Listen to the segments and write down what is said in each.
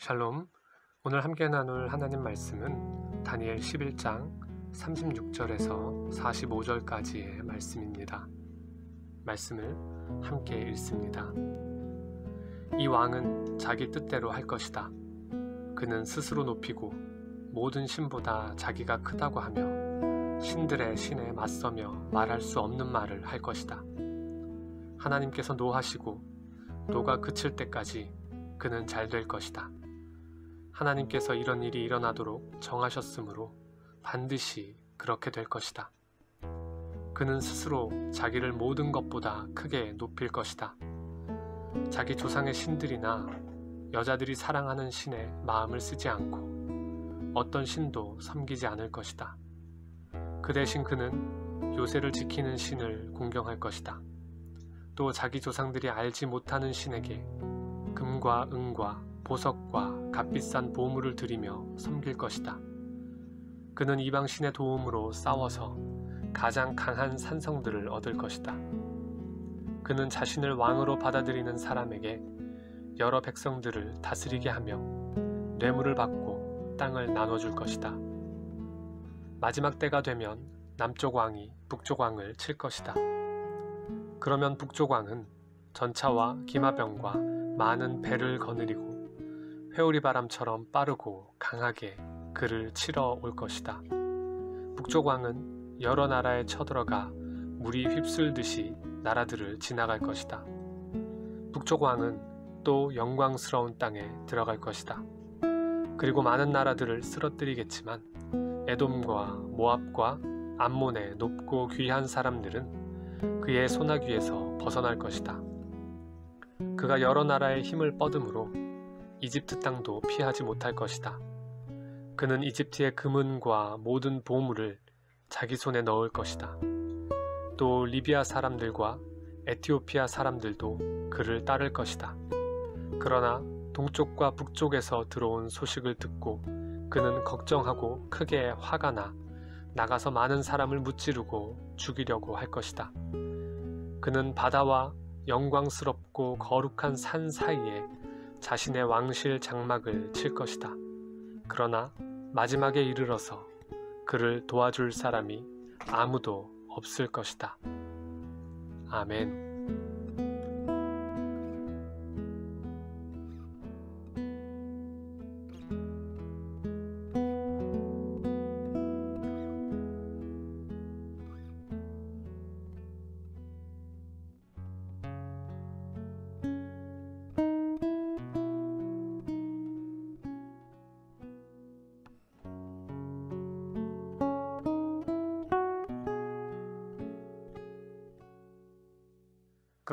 샬롬. 오늘 함께 나눌 하나님 말씀은 다니엘 11장 36절에서 45절까지의 말씀입니다. 말씀을 함께 읽습니다. 이 왕은 자기 뜻대로 할 것이다. 그는 스스로 높이고 모든 신보다 자기가 크다고 하며 신들의 신에 맞서며 말할 수 없는 말을 할 것이다. 하나님께서 노하시고 노가 그칠 때까지 그는 잘 될 것이다. 하나님께서 이런 일이 일어나도록 정하셨으므로 반드시 그렇게 될 것이다. 그는 스스로 자기를 모든 것보다 크게 높일 것이다. 자기 조상의 신들이나 여자들이 사랑하는 신에 마음을 쓰지 않고 어떤 신도 섬기지 않을 것이다. 그 대신 그는 요새를 지키는 신을 공경할 것이다. 또 자기 조상들이 알지 못하는 신에게 금과 은과 보석과 값비싼 보물을 드리며 섬길 것이다. 그는 이방 신의 도움으로 싸워서 가장 강한 산성들을 얻을 것이다. 그는 자신을 왕으로 받아들이는 사람에게 여러 백성들을 다스리게 하며 뇌물을 받고 땅을 나눠줄 것이다. 마지막 때가 되면 남쪽 왕이 북쪽 왕을 칠 것이다. 그러면 북쪽 왕은 전차와 기마병과 많은 배를 거느리고 회오리 바람처럼 빠르고 강하게 그를 치러 올 것이다. 북쪽 왕은 여러 나라에 쳐들어가 물이 휩쓸듯이 나라들을 지나갈 것이다. 북쪽 왕은 또 영광스러운 땅에 들어갈 것이다. 그리고 많은 나라들을 쓰러뜨리겠지만 에돔과 모압과 암몬의 높고 귀한 사람들은 그의 소나귀에서 벗어날 것이다. 그가 여러 나라의 힘을 뻗음으로 이집트 땅도 피하지 못할 것이다. 그는 이집트의 금은과 모든 보물을 자기 손에 넣을 것이다. 또 리비아 사람들과 에티오피아 사람들도 그를 따를 것이다. 그러나 동쪽과 북쪽에서 들어온 소식을 듣고 그는 걱정하고 크게 화가 나 나가서 많은 사람을 무찌르고 죽이려고 할 것이다. 그는 바다와 영광스럽고 거룩한 산 사이에 자신의 왕실 장막을 칠 것이다. 그러나 마지막에 이르러서 그를 도와줄 사람이 아무도 없을 것이다. 아멘.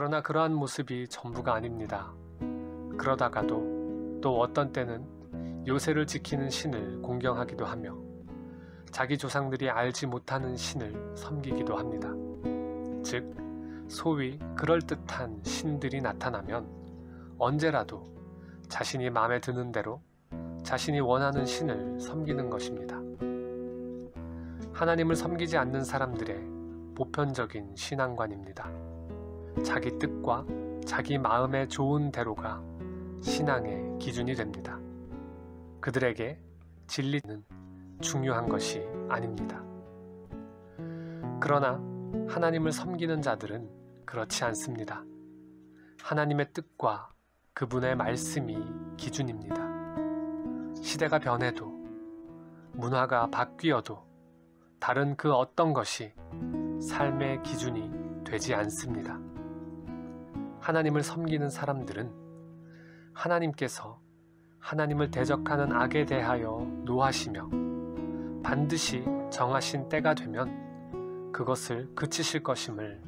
그러나 그러한 모습이 전부가 아닙니다. 그러다가도 또 어떤 때는 요새를 지키는 신을 공경하기도 하며 자기 조상들이 알지 못하는 신을 섬기기도 합니다. 즉, 소위 그럴듯한 신들이 나타나면 언제라도 자신이 마음에 드는 대로 자신이 원하는 신을 섬기는 것입니다. 하나님을 섬기지 않는 사람들의 보편적인 신앙관입니다. 자기 뜻과 자기 마음에 좋은 대로가 신앙의 기준이 됩니다. 그들에게 진리는 중요한 것이 아닙니다. 그러나 하나님을 섬기는 자들은 그렇지 않습니다. 하나님의 뜻과 그분의 말씀이 기준입니다. 시대가 변해도 문화가 바뀌어도 다른 그 어떤 것이 삶의 기준이 되지 않습니다. 하나님을 섬기는 사람들은 하나님께서 하나님을 대적하는 악에 대하여 노하시며 반드시 정하신 때가 되면 그것을 그치실 것임을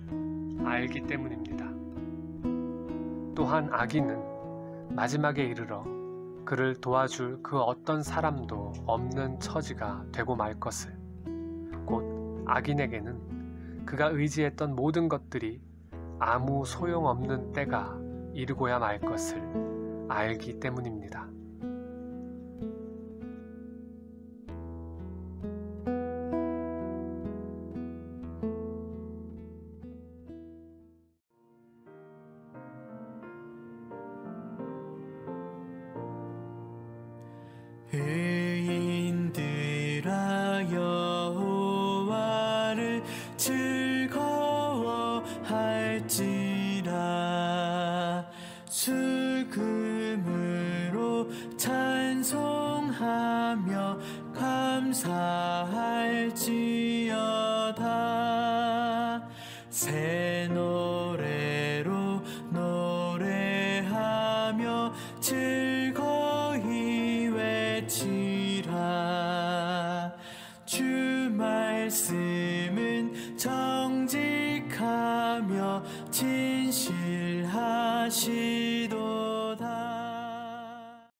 알기 때문입니다. 또한 악인은 마지막에 이르러 그를 도와줄 그 어떤 사람도 없는 처지가 되고 말 것을, 곧 악인에게는 그가 의지했던 모든 것들이 아무 소용없는 때가 이르고야 말 것을 알기 때문입니다. 여호와를 즐거워할지라. 수금으로 찬송하며 감사할지어다. 새 노래로 노래하며 즐거이 외치라. 주 말씀은 정직하며 진실하시도다.